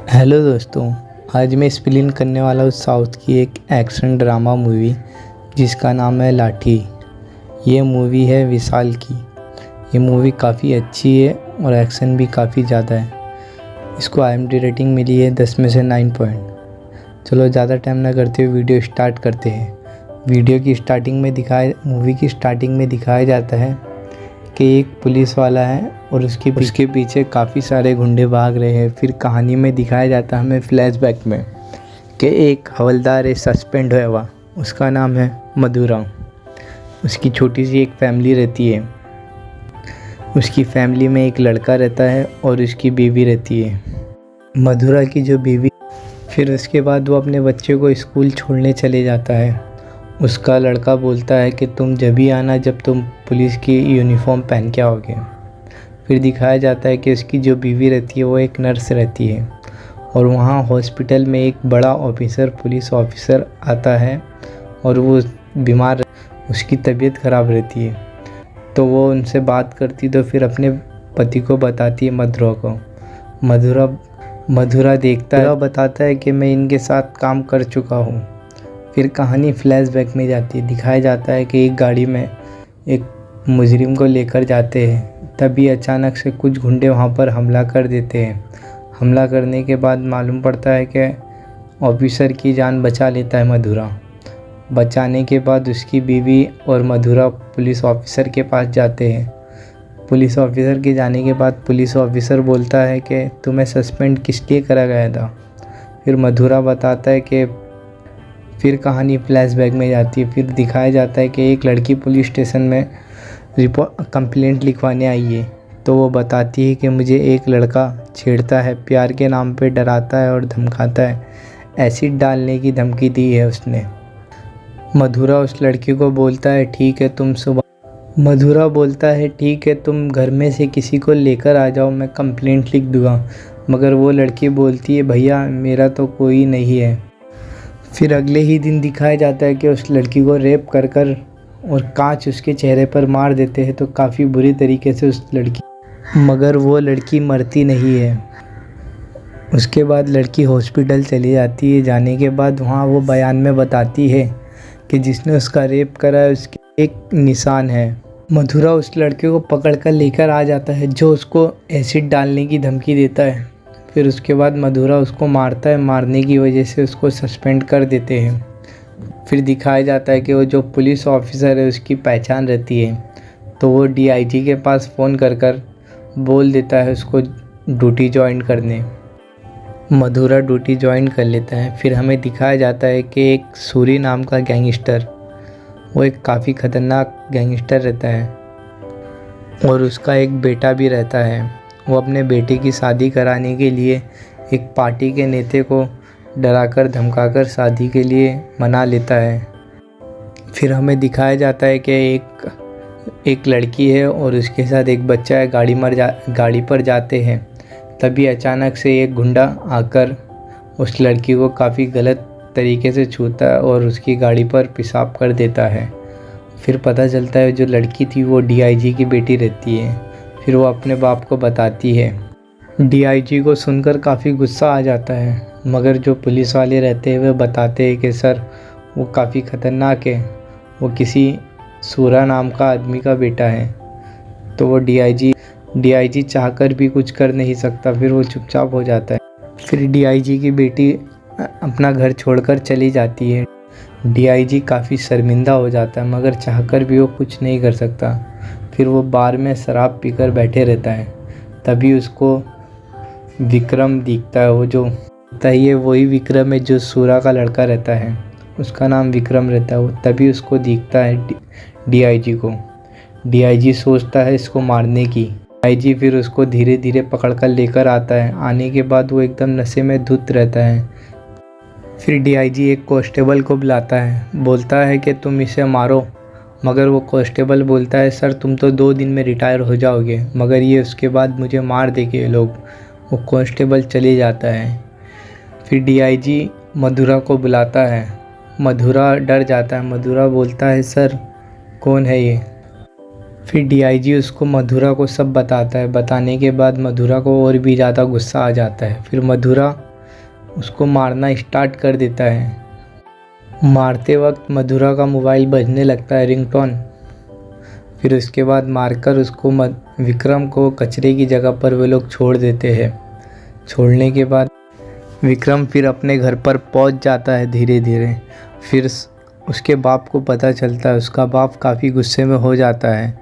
Hello दोस्तों, आज मैं एक्सप्लेन करने वाला हूँ साउथ की एक एक्शन ड्रामा मूवी जिसका नाम है लाठी। ये मूवी है विशाल की। ये मूवी काफ़ी अच्छी है और एक्शन भी काफ़ी ज़्यादा है। इसको IMDb रेटिंग मिली है 10 में से 9 पॉइंट। चलो ज़्यादा टाइम ना करते हुए वीडियो स्टार्ट करते हैं। मूवी की स्टार्टिंग में दिखाया जाता है कि एक पुलिस वाला है और उसके पीछे काफ़ी सारे गुंडे भाग रहे हैं। फिर कहानी में दिखाया जाता है हमें फ्लैशबैक में कि एक हवलदार है, सस्पेंड हुआ हुआ, उसका नाम है मधुरा। उसकी छोटी सी एक फैमिली रहती है। उसकी फैमिली में एक लड़का रहता है और उसकी बीवी रहती है, मधुरा की जो बीवी। फिर उसके बाद वो अपने बच्चे को स्कूल छोड़ने चले जाता है। उसका लड़का बोलता है कि तुम जब भी आना जब तुम पुलिस की यूनिफॉर्म पहन के आओगे। फिर दिखाया जाता है कि उसकी जो बीवी रहती है वो एक नर्स रहती है और वहाँ हॉस्पिटल में एक बड़ा पुलिस ऑफिसर आता है और वो बीमार, उसकी तबीयत ख़राब रहती है। तो वो उनसे बात करती तो फिर अपने पति को बताती है मधुरा को। मधुरा देखता है, बताता है कि मैं इनके साथ काम कर चुका हूँ। फिर कहानी फ्लैशबैक में जाती है। दिखाया जाता है कि एक गाड़ी में एक मुजरिम को लेकर जाते हैं, तभी अचानक से कुछ गुंडे वहाँ पर हमला कर देते हैं। हमला करने के बाद मालूम पड़ता है कि ऑफिसर की जान बचा लेता है मधुरा। बचाने के बाद उसकी बीवी और मधुरा पुलिस ऑफिसर के पास जाते हैं। पुलिस ऑफिसर के जाने के बाद पुलिस ऑफिसर बोलता है कि तुम्हें सस्पेंड किस लिए करा गया था। फिर मधुरा बताता है कि फिर कहानी फ्लैशबैक में जाती है। फिर दिखाया जाता है कि एक लड़की पुलिस स्टेशन में कंप्लेंट लिखवाने आई है। तो वो बताती है कि मुझे एक लड़का छेड़ता है, प्यार के नाम पे डराता है और धमकाता है, एसिड डालने की धमकी दी है उसने। मधुरा उस लड़की को बोलता है ठीक है तुम घर में से किसी को लेकर आ जाओ, मैं कंप्लेंट लिख दूँगा। मगर वो लड़की बोलती है भैया मेरा तो कोई नहीं है। फिर अगले ही दिन दिखाया जाता है कि उस लड़की को रेप कर और कांच उसके चेहरे पर मार देते हैं, तो काफ़ी बुरी तरीके से मगर वो लड़की मरती नहीं है। उसके बाद लड़की हॉस्पिटल चली जाती है। जाने के बाद वहाँ वो बयान में बताती है कि जिसने उसका रेप करा है उसके एक निशान है। मधुरा उस लड़के को पकड़ कर लेकर आ जाता है जो उसको एसिड डालने की धमकी देता है। फिर उसके बाद मधुरा उसको मारता है, मारने की वजह से उसको सस्पेंड कर देते हैं। फिर दिखाया जाता है कि वो जो पुलिस ऑफिसर है उसकी पहचान रहती है, तो वो DIG के पास फ़ोन कर बोल देता है उसको ड्यूटी ज्वाइन करने। मधुरा ड्यूटी ज्वाइन कर लेता है। फिर हमें दिखाया जाता है कि एक सूरी नाम का गैंगस्टर, वो एक काफ़ी ख़तरनाक गैंगस्टर रहता है और उसका एक बेटा भी रहता है। वो अपने बेटे की शादी कराने के लिए एक पार्टी के नेता को डराकर धमकाकर शादी के लिए मना लेता है। फिर हमें दिखाया जाता है कि एक लड़की है और उसके साथ एक बच्चा है। गाड़ी पर जाते हैं, तभी अचानक से एक गुंडा आकर उस लड़की को काफ़ी गलत तरीके से छूता है और उसकी गाड़ी पर पेशाब कर देता है। फिर पता चलता है जो लड़की थी वो DIG की बेटी रहती है। फिर वो अपने बाप को बताती है। DIG को सुनकर काफ़ी गुस्सा आ जाता है, मगर जो पुलिस वाले रहते हैं वे बताते हैं कि सर वो काफ़ी ख़तरनाक है, वो किसी सूरा नाम का आदमी का बेटा है। तो वो DIG चाहकर भी कुछ कर नहीं सकता। फिर वो चुपचाप हो जाता है। फिर DIG की बेटी अपना घर छोड़कर चली जाती है। DIG काफ़ी शर्मिंदा हो जाता है, मगर चाहकर भी वो कुछ नहीं कर सकता। फिर वो बार में शराब पीकर बैठे रहता है। तभी उसको विक्रम दिखता है। वो जो ये वही विक्रम है जो सूरा का लड़का रहता है, उसका नाम विक्रम रहता है। वो तभी उसको दिखता है DIG को। DIG सोचता है इसको मारने की। DIG फिर उसको धीरे धीरे पकड़ कर लेकर आता है। आने के बाद वो एकदम नशे में धुत रहता है। फिर DIG एक कांस्टेबल को बुलाता है, बोलता है कि तुम इसे मारो। मगर वो कांस्टेबल बोलता है सर तुम तो 2 दिन में रिटायर हो जाओगे, मगर ये उसके बाद मुझे मार देंगे लोग। वो कांस्टेबल चले जाता है। फिर DIG मधुरा को बुलाता है। मधुरा डर जाता है। मधुरा बोलता है सर कौन है ये। फिर DIG उसको मधुरा को सब बताता है। बताने के बाद मधुरा को और भी ज़्यादा गुस्सा आ जाता है। फिर मधुरा उसको मारना स्टार्ट कर देता है। मारते वक्त मधुरा का मोबाइल बजने लगता है, रिंगटोन। फिर उसके बाद मारकर उसको विक्रम को कचरे की जगह पर वे लोग छोड़ देते हैं। छोड़ने के बाद विक्रम फिर अपने घर पर पहुंच जाता है धीरे धीरे। फिर उसके बाप को पता चलता है, उसका बाप काफ़ी गुस्से में हो जाता है।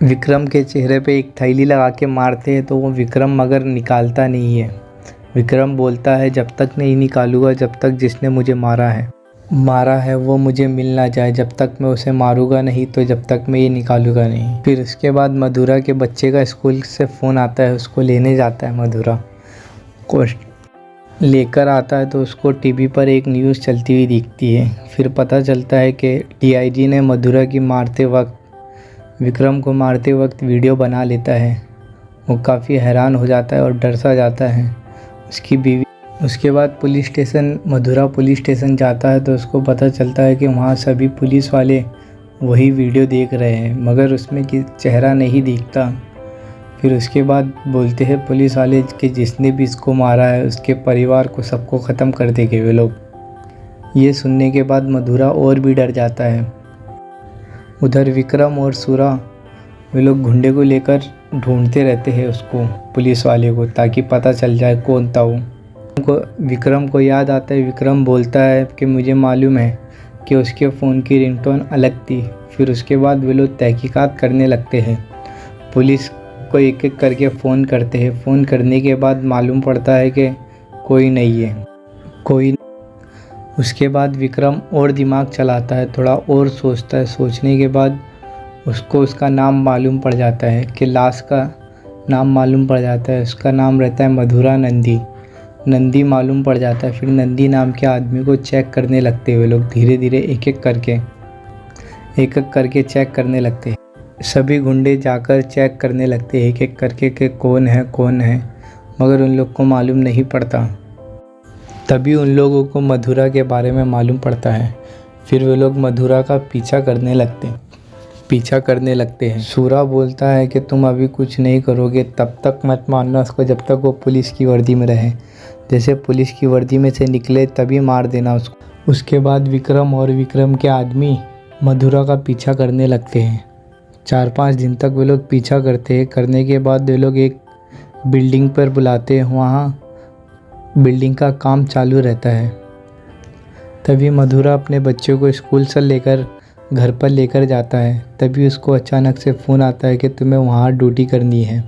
विक्रम के चेहरे पे एक थैली लगा के मारते हैं तो वो विक्रम मगर निकालता नहीं है। विक्रम बोलता है, जब तक नहीं निकालूंगा जब तक जिसने मुझे मारा है वो मुझे मिल ना जाए। जब तक मैं उसे मारूंगा नहीं तो जब तक मैं ये निकालूंगा नहीं। फिर उसके बाद मधुरा के बच्चे का स्कूल से फ़ोन आता है, उसको लेने जाता है। मधुरा को लेकर आता है तो उसको टीवी पर एक न्यूज़ चलती हुई दिखती है। फिर पता चलता है कि डीआईजी ने मधुरा की विक्रम को मारते वक्त वीडियो बना लेता है। वो काफ़ी हैरान हो जाता है और डर सा जाता है। उसकी बीवी उसके बाद मधुरा पुलिस स्टेशन जाता है तो उसको पता चलता है कि वहाँ सभी पुलिस वाले वही वीडियो देख रहे हैं मगर उसमें चेहरा नहीं दिखता। फिर उसके बाद बोलते हैं पुलिस वाले कि जिसने भी इसको मारा है उसके परिवार को सबको ख़त्म कर देंगे वे लोग। ये सुनने के बाद मधुरा और भी डर जाता है। उधर विक्रम और सूरा वे लोग गुंडे को लेकर ढूंढते रहते हैं उसको, पुलिस वाले को, ताकि पता चल जाए कौन था वो। विक्रम को याद आता है। विक्रम बोलता है कि मुझे मालूम है कि उसके फ़ोन की रिंगटोन अलग थी। फिर उसके बाद वे लोग तहकीकात करने लगते हैं, पुलिस को एक एक करके फ़ोन करते हैं। फ़ोन करने के बाद मालूम पड़ता है कि कोई नहीं है। उसके बाद विक्रम और दिमाग चलाता है, थोड़ा और सोचता है। सोचने के बाद उसको उसका नाम मालूम पड़ जाता है कि लाश का नाम मालूम पड़ जाता है। उसका नाम रहता है मधुरा नंदी मालूम पड़ जाता है। फिर नंदी नाम के आदमी को चेक करने लगते हैं वे लोग, धीरे धीरे एक एक करके चेक करने लगते हैं। सभी गुंडे जाकर चेक करने लगते हैं एक एक करके कि कौन है, मगर उन लोग को मालूम नहीं पड़ता। तभी उन लोगों को मधुरा के बारे में मालूम पड़ता है। फिर वे लोग मधुरा का पीछा करने लगते हैं। सूरा बोलता है कि तुम अभी कुछ नहीं करोगे, तब तक मत मारना उसको जब तक वो पुलिस की वर्दी में रहे। जैसे पुलिस की वर्दी में से निकले तभी मार देना उसको। उसके बाद विक्रम और विक्रम के आदमी मधुरा का पीछा करने लगते हैं। 4-5 दिन तक वे लोग पीछा करते हैं। करने के बाद वे लोग एक बिल्डिंग पर बुलाते हैं, वहाँ बिल्डिंग का काम चालू रहता है। तभी मधुरा अपने बच्चों को स्कूल से लेकर घर पर लेकर जाता है। तभी उसको अचानक से फ़ोन आता है कि तुम्हें वहाँ ड्यूटी करनी है।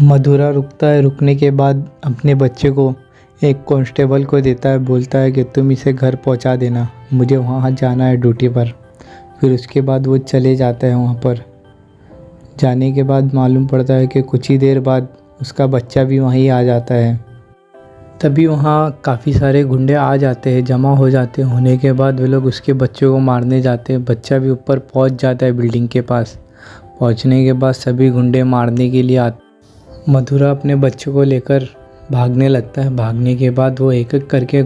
मधुरा रुकता है। रुकने के बाद अपने बच्चे को एक कांस्टेबल को देता है, बोलता है कि तुम इसे घर पहुँचा देना, मुझे वहाँ जाना है ड्यूटी पर। फिर उसके बाद वो चले जाता है। वहाँ पर जाने के बाद मालूम पड़ता है कि कुछ ही देर बाद उसका बच्चा भी वहीं आ जाता है। तभी वहाँ काफ़ी सारे गुंडे आ जाते हैं, जमा हो जाते हैं। होने के बाद वे लोग उसके बच्चों को मारने जाते हैं। बच्चा भी ऊपर पहुँच जाता है बिल्डिंग के पास। पहुँचने के बाद सभी गुंडे मारने के लिए आते। मधुरा अपने बच्चों को लेकर भागने लगता है। भागने के बाद वो एक एक करके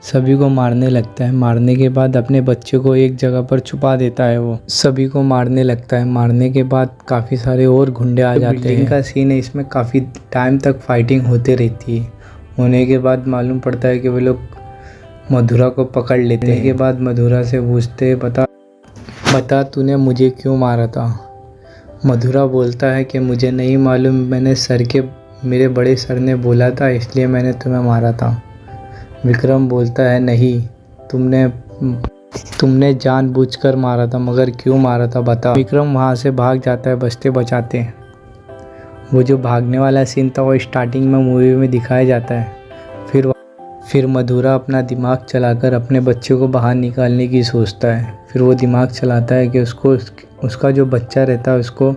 सभी को मारने लगता है। मारने के बाद अपने बच्चे को एक जगह पर छुपा देता है। वो सभी को मारने लगता है। मारने के बाद काफ़ी सारे और गुंडे आ जाते हैं। बिल्डिंग का सीन है, इसमें काफ़ी टाइम तक फाइटिंग होती रहती है। होने के बाद मालूम पड़ता है कि वे लोग मधुरा को पकड़ लेते हैं। के बाद मधुरा से पूछते बता तूने मुझे क्यों मारा था। मधुरा बोलता है कि मुझे नहीं मालूम, मेरे बड़े सर ने बोला था इसलिए मैंने तुम्हें मारा था। विक्रम बोलता है नहीं, तुमने जानबूझकर मारा था, मगर क्यों मारा था बता। विक्रम वहाँ से भाग जाता है बचते बचाते। वो जो भागने वाला सीन था वो स्टार्टिंग में मूवी में दिखाया जाता है। फिर मधुरा अपना दिमाग चलाकर अपने बच्चे को बाहर निकालने की सोचता है। फिर वो दिमाग चलाता है कि उसका जो बच्चा रहता है उसको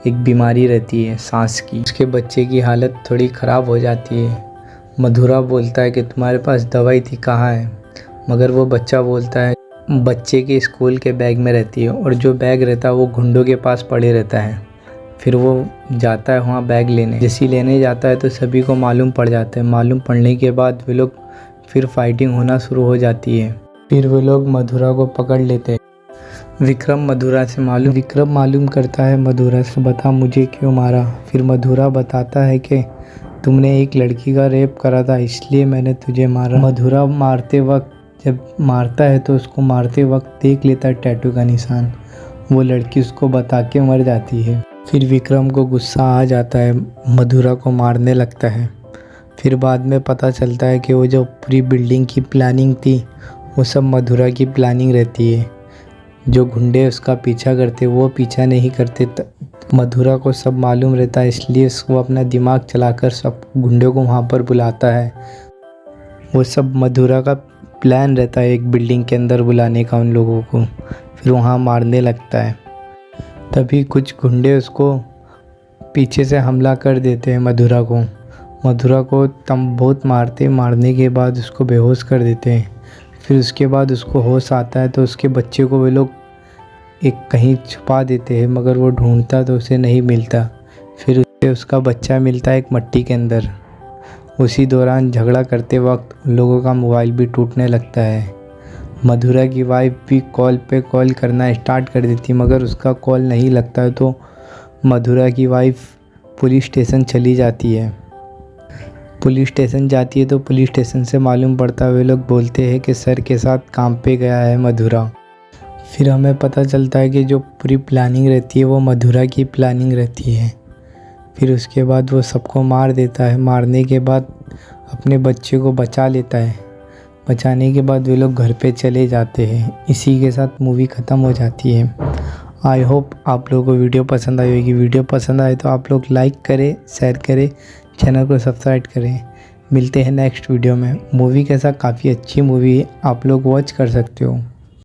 एक बीमारी रहती है सांस की। उसके बच्चे की हालत थोड़ी ख़राब हो जाती है। मधुरा बोलता है कि तुम्हारे पास दवाई थी, कहाँ है। मगर वो बच्चा बोलता है बच्चे के स्कूल के बैग में रहती है, और जो बैग रहता है वो गुंडों के पास पड़े रहता है। फिर वो जाता है वहाँ बैग लेने। जैसे ही लेने जाता है तो सभी को मालूम पड़ जाता है। मालूम पड़ने के बाद वे लोग फिर फाइटिंग होना शुरू हो जाती है। फिर वे लोग मधुरा को पकड़ लेते हैं। विक्रम मालूम करता है मधुरा से, बता मुझे क्यों मारा। फिर मधुरा बताता है कि तुमने एक लड़की का रेप करा था इसलिए मैंने तुझे मारा। मधुरा मारते वक्त जब मारता है तो उसको मारते वक्त देख लेता है टैटू का निशान। वो लड़की उसको बता के मर जाती है। फिर विक्रम को गुस्सा आ जाता है, मधुरा को मारने लगता है। फिर बाद में पता चलता है कि वो जो पूरी बिल्डिंग की प्लानिंग थी वो सब मधुरा की प्लानिंग रहती है। जो गुंडे उसका पीछा करते वो पीछा नहीं करते। मधुरा को सब मालूम रहता है इसलिए वो अपना दिमाग चलाकर सब गुंडों को वहाँ पर बुलाता है। वो सब मधुरा का प्लान रहता है एक बिल्डिंग के अंदर बुलाने का उन लोगों को, फिर वहाँ मारने लगता है। तभी कुछ गुंडे उसको पीछे से हमला कर देते हैं मधुरा को तम बहुत मारने के बाद उसको बेहोश कर देते हैं। फिर उसके बाद उसको होश आता है तो उसके बच्चे को वे लोग एक कहीं छुपा देते हैं, मगर वो ढूंढता तो उसे नहीं मिलता। फिर उसे उसका बच्चा मिलता है एक मट्टी के अंदर। उसी दौरान झगड़ा करते वक्त उन लोगों का मोबाइल भी टूटने लगता है। मधुरा की वाइफ भी कॉल पे कॉल करना स्टार्ट कर देती मगर उसका कॉल नहीं लगता है तो मधुरा की वाइफ पुलिस स्टेशन चली जाती है। पुलिस स्टेशन जाती है तो पुलिस स्टेशन से मालूम पड़ता है, वे लोग बोलते हैं कि सर के साथ काम पे गया है मधुरा। फिर हमें पता चलता है कि जो पूरी प्लानिंग रहती है वो मधुरा की प्लानिंग रहती है। फिर उसके बाद वो सबको मार देता है। मारने के बाद अपने बच्चे को बचा लेता है। बचाने के बाद वे लोग घर पे चले जाते हैं। इसी के साथ मूवी ख़त्म हो जाती है। आई होप आप लोगों को वीडियो पसंद आई होगी। वीडियो पसंद आए तो आप लोग लाइक करें, शेयर करें, चैनल को सब्सक्राइब करें। मिलते हैं नेक्स्ट वीडियो में। मूवी कैसा काफ़ी अच्छी मूवी है, आप लोग वॉच कर सकते हो।